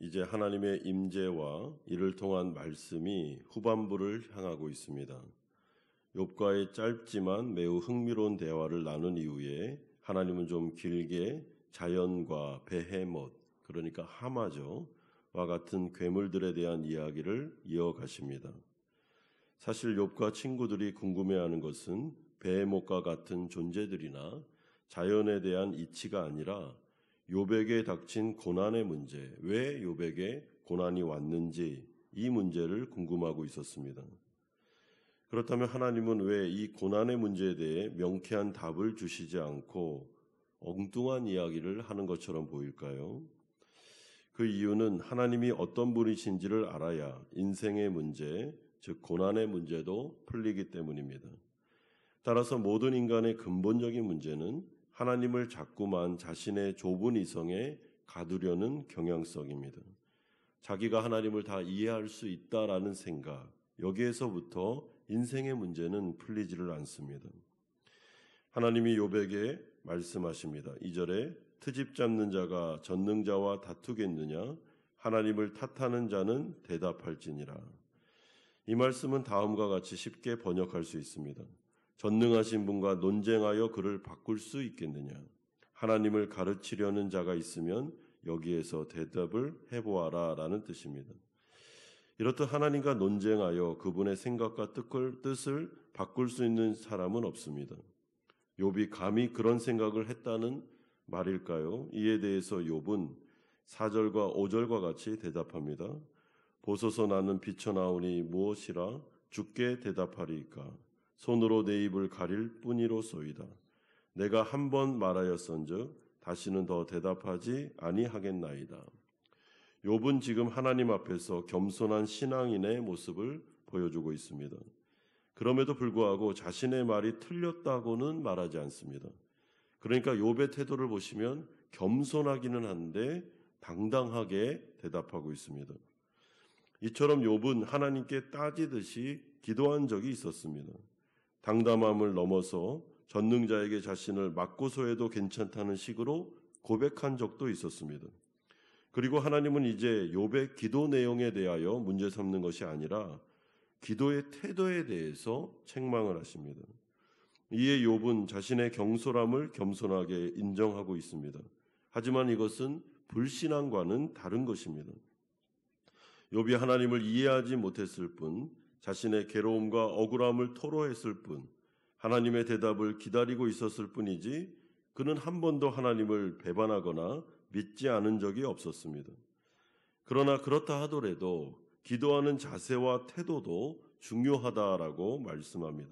이제 하나님의 임재와 이를 통한 말씀이 후반부를 향하고 있습니다. 욥과의 짧지만 매우 흥미로운 대화를 나눈 이후에 하나님은 좀 길게 자연과 베헤못, 그러니까 하마죠, 와 같은 괴물들에 대한 이야기를 이어가십니다. 사실 욥과 친구들이 궁금해하는 것은 베헤못과 같은 존재들이나 자연에 대한 이치가 아니라 욥에게 닥친 고난의 문제, 왜 욥에게 고난이 왔는지 이 문제를 궁금하고 있었습니다. 그렇다면 하나님은 왜 이 고난의 문제에 대해 명쾌한 답을 주시지 않고 엉뚱한 이야기를 하는 것처럼 보일까요? 그 이유는 하나님이 어떤 분이신지를 알아야 인생의 문제, 즉 고난의 문제도 풀리기 때문입니다. 따라서 모든 인간의 근본적인 문제는 하나님을 자꾸만 자신의 좁은 이성에 가두려는 경향성입니다. 자기가 하나님을 다 이해할 수 있다라는 생각, 여기에서부터 인생의 문제는 풀리지를 않습니다. 하나님이 욥에게 말씀하십니다. 2절에 트집 잡는 자가 전능자와 다투겠느냐? 하나님을 탓하는 자는 대답할지니라. 이 말씀은 다음과 같이 쉽게 번역할 수 있습니다. 전능하신 분과 논쟁하여 그를 바꿀 수 있겠느냐? 하나님을 가르치려는 자가 있으면 여기에서 대답을 해보아라 라는 뜻입니다. 이렇듯 하나님과 논쟁하여 그분의 생각과 뜻을 바꿀 수 있는 사람은 없습니다. 욥이 감히 그런 생각을 했다는 말일까요? 이에 대해서 욥은 4절과 5절과 같이 대답합니다. 보소서 나는 비쳐나오니 무엇이라 주께 대답하리이까? 손으로 내 입을 가릴 뿐이로소이다. 내가 한 번 말하였은즉 다시는 더 대답하지 아니하겠나이다. 욥은 지금 하나님 앞에서 겸손한 신앙인의 모습을 보여주고 있습니다. 그럼에도 불구하고 자신의 말이 틀렸다고는 말하지 않습니다. 그러니까 욥의 태도를 보시면 겸손하기는 한데 당당하게 대답하고 있습니다. 이처럼 욥은 하나님께 따지듯이 기도한 적이 있었습니다. 당담함을 넘어서 전능자에게 자신을 맞고서 해도 괜찮다는 식으로 고백한 적도 있었습니다. 그리고 하나님은 이제 욥의 기도 내용에 대하여 문제 삼는 것이 아니라 기도의 태도에 대해서 책망을 하십니다. 이에 욥은 자신의 경솔함을 겸손하게 인정하고 있습니다. 하지만 이것은 불신앙과는 다른 것입니다. 욥이 하나님을 이해하지 못했을 뿐, 자신의 괴로움과 억울함을 토로했을 뿐, 하나님의 대답을 기다리고 있었을 뿐이지 그는 한 번도 하나님을 배반하거나 믿지 않은 적이 없었습니다. 그러나 그렇다 하더라도 기도하는 자세와 태도도 중요하다라고 말씀합니다.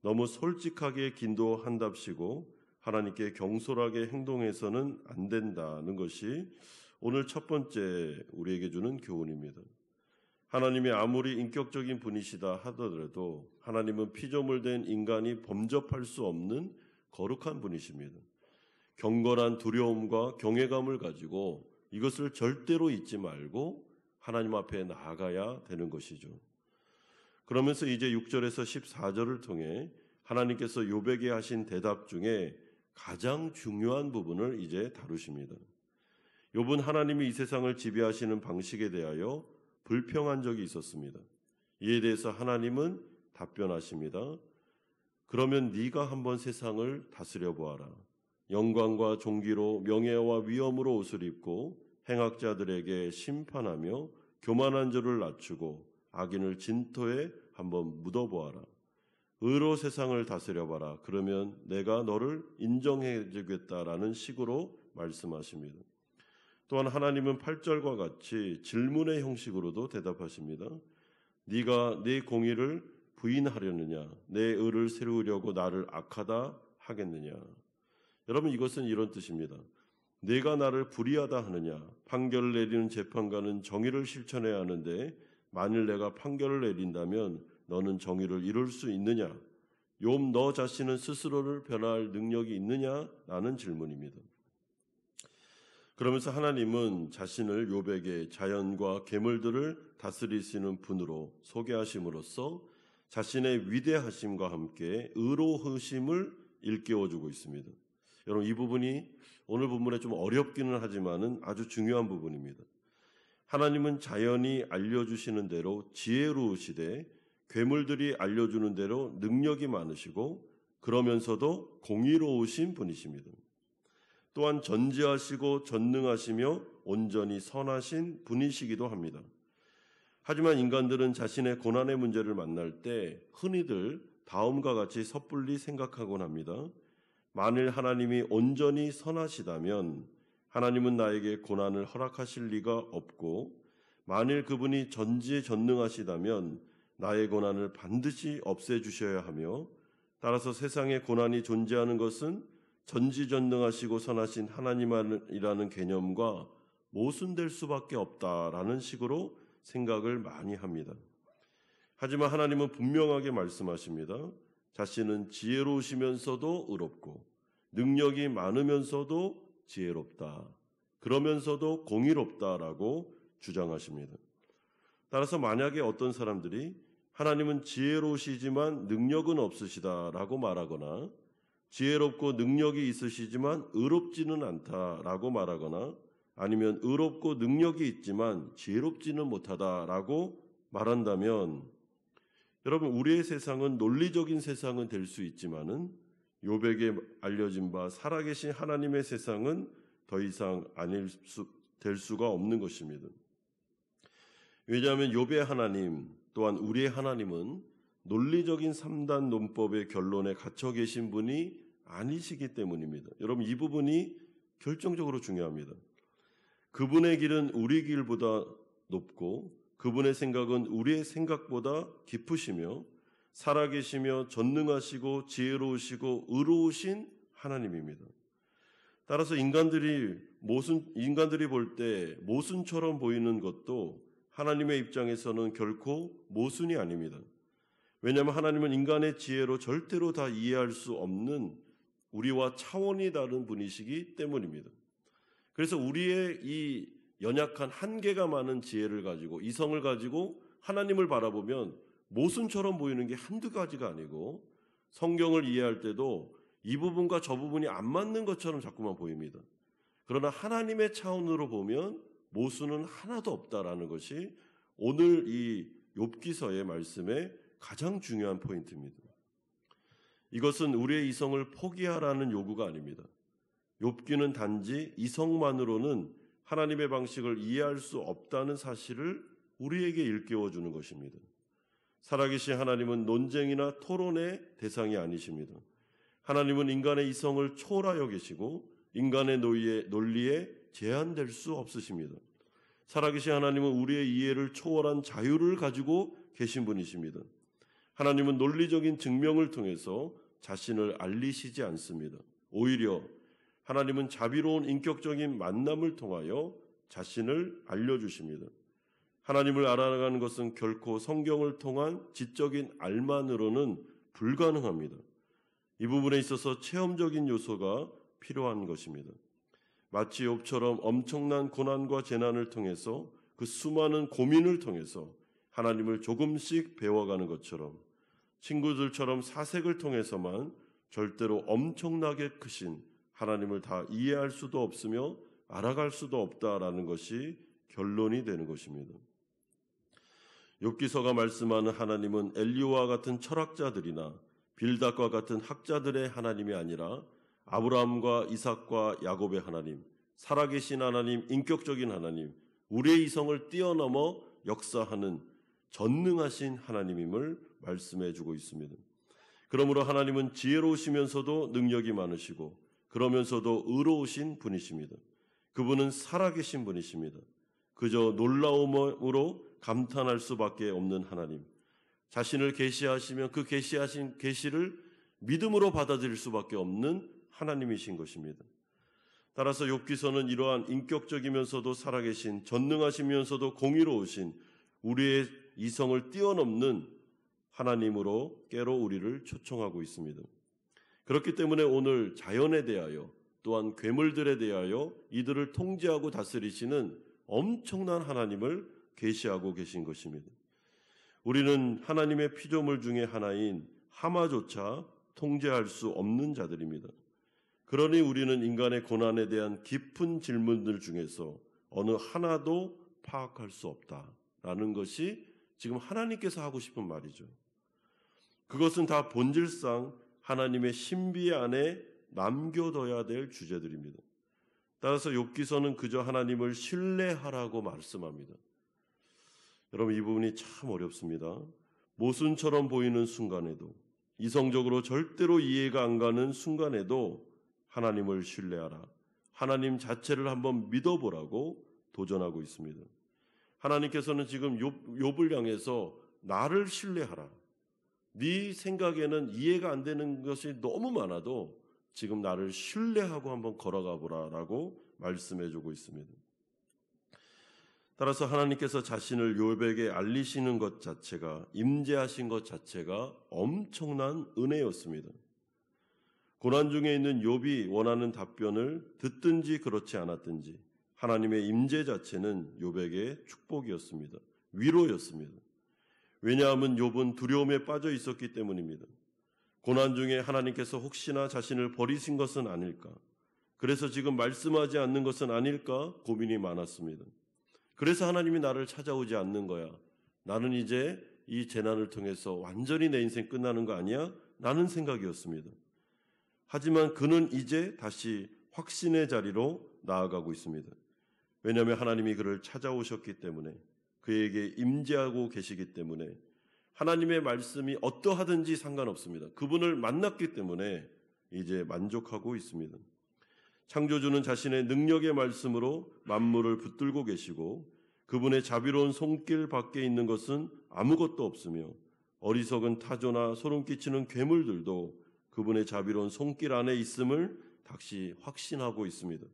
너무 솔직하게 기도한답시고 하나님께 경솔하게 행동해서는 안 된다는 것이 오늘 첫 번째 우리에게 주는 교훈입니다. 하나님이 아무리 인격적인 분이시다 하더라도 하나님은 피조물된 인간이 범접할 수 없는 거룩한 분이십니다. 경건한 두려움과 경외감을 가지고 이것을 절대로 잊지 말고 하나님 앞에 나아가야 되는 것이죠. 그러면서 이제 6절에서 14절을 통해 하나님께서 욥에게 하신 대답 중에 가장 중요한 부분을 이제 다루십니다. 욥은 하나님이 이 세상을 지배하시는 방식에 대하여 불평한 적이 있었습니다. 이에 대해서 하나님은 답변하십니다. 그러면 네가 한번 세상을 다스려 보아라. 영광과 존귀로 명예와 위엄으로 옷을 입고 행악자들에게 심판하며 교만한 자를 낮추고 악인을 진토에 한번 묻어보아라. 의로 세상을 다스려 봐라. 그러면 내가 너를 인정해 주겠다라는 식으로 말씀하십니다. 또한 하나님은 8절과 같이 질문의 형식으로도 대답하십니다. 네가 내 공의를 부인하려느냐? 내 의를 세우려고 나를 악하다 하겠느냐? 여러분, 이것은 이런 뜻입니다. 내가 나를 불의하다 하느냐? 판결을 내리는 재판관은 정의를 실천해야 하는데 만일 내가 판결을 내린다면 너는 정의를 이룰 수 있느냐? 욥 너 자신은 스스로를 변화할 능력이 있느냐? 라는 질문입니다. 그러면서 하나님은 자신을 욥에게 자연과 괴물들을 다스리시는 분으로 소개하심으로써 자신의 위대하심과 함께 의로우심을 일깨워주고 있습니다. 여러분, 이 부분이 오늘 본문에 좀 어렵기는 하지만은 아주 중요한 부분입니다. 하나님은 자연이 알려주시는 대로 지혜로우시되 괴물들이 알려주는 대로 능력이 많으시고 그러면서도 공의로우신 분이십니다. 또한 전지하시고 전능하시며 온전히 선하신 분이시기도 합니다. 하지만 인간들은 자신의 고난의 문제를 만날 때 흔히들 다음과 같이 섣불리 생각하곤 합니다. 만일 하나님이 온전히 선하시다면 하나님은 나에게 고난을 허락하실 리가 없고, 만일 그분이 전지전능하시다면 나의 고난을 반드시 없애주셔야 하며, 따라서 세상에 고난이 존재하는 것은 전지전능하시고 선하신 하나님이라는 개념과 모순될 수밖에 없다라는 식으로 생각을 많이 합니다. 하지만 하나님은 분명하게 말씀하십니다. 자신은 지혜로우시면서도 의롭고 능력이 많으면서도 지혜롭다. 그러면서도 공의롭다라고 주장하십니다. 따라서 만약에 어떤 사람들이 하나님은 지혜로우시지만 능력은 없으시다라고 말하거나, 지혜롭고 능력이 있으시지만 의롭지는 않다라고 말하거나, 아니면 의롭고 능력이 있지만 지혜롭지는 못하다라고 말한다면, 여러분, 우리의 세상은 논리적인 세상은 될 수 있지만은 욥에게 알려진 바 살아계신 하나님의 세상은 더 이상 될 수가 없는 것입니다. 왜냐하면 욥의 하나님 또한 우리의 하나님은 논리적인 3단 논법의 결론에 갇혀 계신 분이 아니시기 때문입니다. 여러분, 이 부분이 결정적으로 중요합니다. 그분의 길은 우리 길보다 높고 그분의 생각은 우리의 생각보다 깊으시며 살아계시며 전능하시고 지혜로우시고 의로우신 하나님입니다. 따라서 인간들이 볼 때 모순처럼 보이는 것도 하나님의 입장에서는 결코 모순이 아닙니다. 왜냐하면 하나님은 인간의 지혜로 절대로 다 이해할 수 없는 우리와 차원이 다른 분이시기 때문입니다. 그래서 우리의 이 연약한 한계가 많은 지혜를 가지고, 이성을 가지고 하나님을 바라보면 모순처럼 보이는 게 한두 가지가 아니고, 성경을 이해할 때도 이 부분과 저 부분이 안 맞는 것처럼 자꾸만 보입니다. 그러나 하나님의 차원으로 보면 모순은 하나도 없다라는 것이 오늘 이 욥기서의 말씀의 가장 중요한 포인트입니다. 이것은 우리의 이성을 포기하라는 요구가 아닙니다. 욥기는 단지 이성만으로는 하나님의 방식을 이해할 수 없다는 사실을 우리에게 일깨워주는 것입니다. 살아계신 하나님은 논쟁이나 토론의 대상이 아니십니다. 하나님은 인간의 이성을 초월하여 계시고 인간의 논리에 제한될 수 없으십니다. 살아계신 하나님은 우리의 이해를 초월한 자유를 가지고 계신 분이십니다. 하나님은 논리적인 증명을 통해서 자신을 알리시지 않습니다. 오히려 하나님은 자비로운 인격적인 만남을 통하여 자신을 알려주십니다. 하나님을 알아가는 것은 결코 성경을 통한 지적인 알만으로는 불가능합니다. 이 부분에 있어서 체험적인 요소가 필요한 것입니다. 마치 욥처럼 엄청난 고난과 재난을 통해서, 그 수많은 고민을 통해서 하나님을 조금씩 배워가는 것처럼, 친구들처럼 사색을 통해서만 절대로 엄청나게 크신 하나님을 다 이해할 수도 없으며 알아갈 수도 없다라는 것이 결론이 되는 것입니다. 욥기서가 말씀하는 하나님은 엘리야와 같은 철학자들이나 빌닷과 같은 학자들의 하나님이 아니라 아브라함과 이삭과 야곱의 하나님, 살아계신 하나님, 인격적인 하나님, 우리의 이성을 뛰어넘어 역사하는 전능하신 하나님임을 말씀해 주고 있습니다. 그러므로 하나님은 지혜로우시면서도 능력이 많으시고 그러면서도 의로우신 분이십니다. 그분은 살아계신 분이십니다. 그저 놀라움으로 감탄할 수밖에 없는 하나님, 자신을 계시하시면 그 계시하신 계시를 믿음으로 받아들일 수밖에 없는 하나님이신 것입니다. 따라서 욥기서는 이러한 인격적이면서도 살아계신, 전능하시면서도 공의로우신 우리의 이성을 뛰어넘는 하나님으로 깨러 우리를 초청하고 있습니다. 그렇기 때문에 오늘 자연에 대하여, 또한 괴물들에 대하여 이들을 통제하고 다스리시는 엄청난 하나님을 계시하고 계신 것입니다. 우리는 하나님의 피조물 중에 하나인 하마조차 통제할 수 없는 자들입니다. 그러니 우리는 인간의 고난에 대한 깊은 질문들 중에서 어느 하나도 파악할 수 없다라는 것이 지금 하나님께서 하고 싶은 말이죠. 그것은 다 본질상 하나님의 신비 안에 남겨둬야 될 주제들입니다. 따라서 욥기서는 그저 하나님을 신뢰하라고 말씀합니다. 여러분, 이 부분이 참 어렵습니다. 모순처럼 보이는 순간에도, 이성적으로 절대로 이해가 안 가는 순간에도 하나님을 신뢰하라, 하나님 자체를 한번 믿어보라고 도전하고 있습니다. 하나님께서는 지금 욥을 향해서 나를 신뢰하라, 네 생각에는 이해가 안 되는 것이 너무 많아도 지금 나를 신뢰하고 한번 걸어가 보라라고 말씀해주고 있습니다. 따라서 하나님께서 자신을 욥에게 알리시는 것 자체가, 임재하신 것 자체가 엄청난 은혜였습니다. 고난 중에 있는 욥이 원하는 답변을 듣든지 그렇지 않았든지 하나님의 임재 자체는 욥에게 축복이었습니다. 위로였습니다. 왜냐하면 욥은 두려움에 빠져 있었기 때문입니다. 고난 중에 하나님께서 혹시나 자신을 버리신 것은 아닐까, 그래서 지금 말씀하지 않는 것은 아닐까 고민이 많았습니다. 그래서 하나님이 나를 찾아오지 않는 거야, 나는 이제 이 재난을 통해서 완전히 내 인생 끝나는 거 아니야? 라는 생각이었습니다. 하지만 그는 이제 다시 확신의 자리로 나아가고 있습니다. 왜냐하면 하나님이 그를 찾아오셨기 때문에, 그에게 임재하고 계시기 때문에, 하나님의 말씀이 어떠하든지 상관없습니다. 그분을 만났기 때문에 이제 만족하고 있습니다. 창조주는 자신의 능력의 말씀으로 만물을 붙들고 계시고, 그분의 자비로운 손길 밖에 있는 것은 아무것도 없으며, 어리석은 타조나 소름 끼치는 괴물들도 그분의 자비로운 손길 안에 있음을 다시 확신하고 있습니다.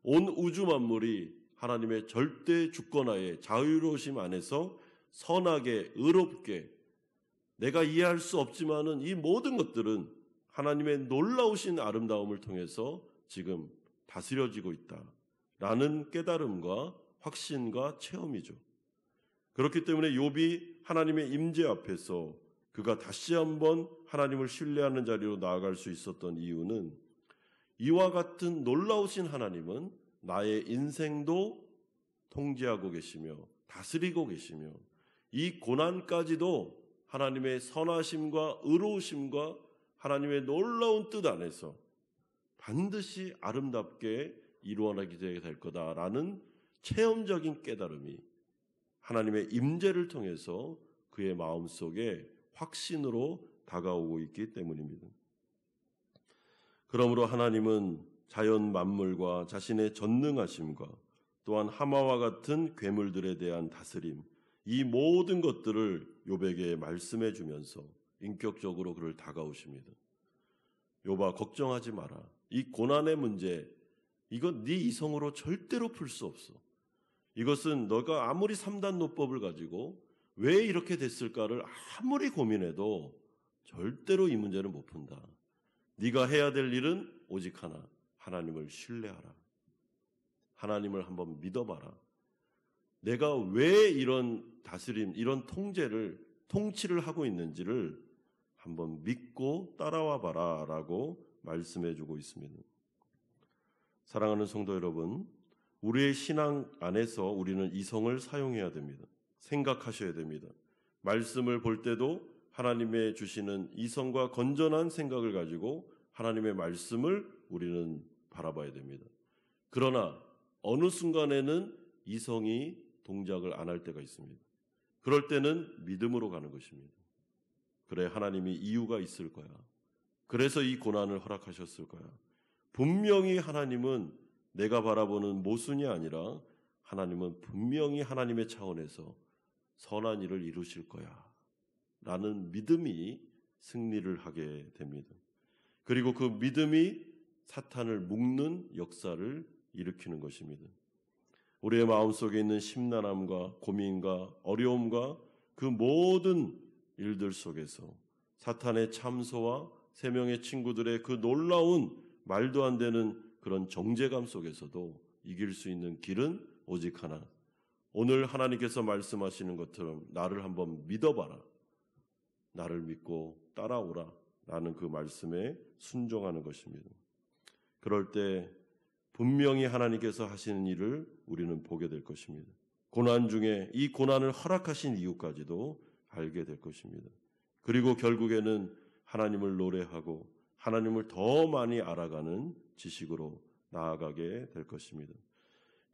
온 우주 만물이 하나님의 절대 주권하에 자유로우심 안에서 선하게, 의롭게, 내가 이해할 수 없지만은 이 모든 것들은 하나님의 놀라우신 아름다움을 통해서 지금 다스려지고 있다라는 깨달음과 확신과 체험이죠. 그렇기 때문에 욥이 하나님의 임재 앞에서 그가 다시 한번 하나님을 신뢰하는 자리로 나아갈 수 있었던 이유는, 이와 같은 놀라우신 하나님은 나의 인생도 통제하고 계시며 다스리고 계시며, 이 고난까지도 하나님의 선하심과 의로우심과 하나님의 놀라운 뜻 안에서 반드시 아름답게 이루어나게 될 거다라는 체험적인 깨달음이 하나님의 임재를 통해서 그의 마음속에 확신으로 다가오고 있기 때문입니다. 그러므로 하나님은 자연 만물과 자신의 전능하심과 또한 하마와 같은 괴물들에 대한 다스림, 이 모든 것들을 욥에게 말씀해 주면서 인격적으로 그를 다가오십니다. 욥아, 걱정하지 마라. 이 고난의 문제, 이건 네 이성으로 절대로 풀 수 없어. 이것은 너가 아무리 3단 노법을 가지고 왜 이렇게 됐을까를 아무리 고민해도 절대로 이 문제는 못 푼다. 네가 해야 될 일은 오직 하나, 하나님을 신뢰하라. 하나님을 한번 믿어봐라. 내가 왜 이런 다스림, 이런 통치를 하고 있는지를 한번 믿고 따라와 봐라 라고 말씀해주고 있습니다. 사랑하는 성도 여러분, 우리의 신앙 안에서 우리는 이성을 사용해야 됩니다. 생각하셔야 됩니다. 말씀을 볼 때도 하나님의 주시는 이성과 건전한 생각을 가지고 하나님의 말씀을 우리는 바라봐야 됩니다. 그러나 어느 순간에는 이성이 동작을 안 할 때가 있습니다. 그럴 때는 믿음으로 가는 것입니다. 그래, 하나님이 이유가 있을 거야. 그래서 이 고난을 허락하셨을 거야. 분명히 하나님은 내가 바라보는 모순이 아니라 하나님은 분명히 하나님의 차원에서 선한 일을 이루실 거야 라는 믿음이 승리를 하게 됩니다. 그리고 그 믿음이 사탄을 묶는 역사를 일으키는 것입니다. 우리의 마음속에 있는 심란함과 고민과 어려움과 그 모든 일들 속에서 사탄의 참소와 세 명의 친구들의 그 놀라운 말도 안 되는 그런 정죄감 속에서도 이길 수 있는 길은 오직 하나, 오늘 하나님께서 말씀하시는 것처럼 나를 한번 믿어봐라, 나를 믿고 따라오라 라는 그 말씀에 순종하는 것입니다. 그럴 때 분명히 하나님께서 하시는 일을 우리는 보게 될 것입니다. 고난 중에 이 고난을 허락하신 이유까지도 알게 될 것입니다. 그리고 결국에는 하나님을 노래하고 하나님을 더 많이 알아가는 지식으로 나아가게 될 것입니다.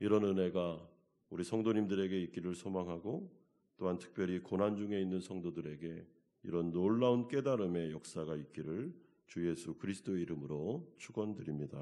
이런 은혜가 우리 성도님들에게 있기를 소망하고 또한 특별히 고난 중에 있는 성도들에게 이런 놀라운 깨달음의 역사가 있기를 주 예수 그리스도의 이름으로 축원드립니다.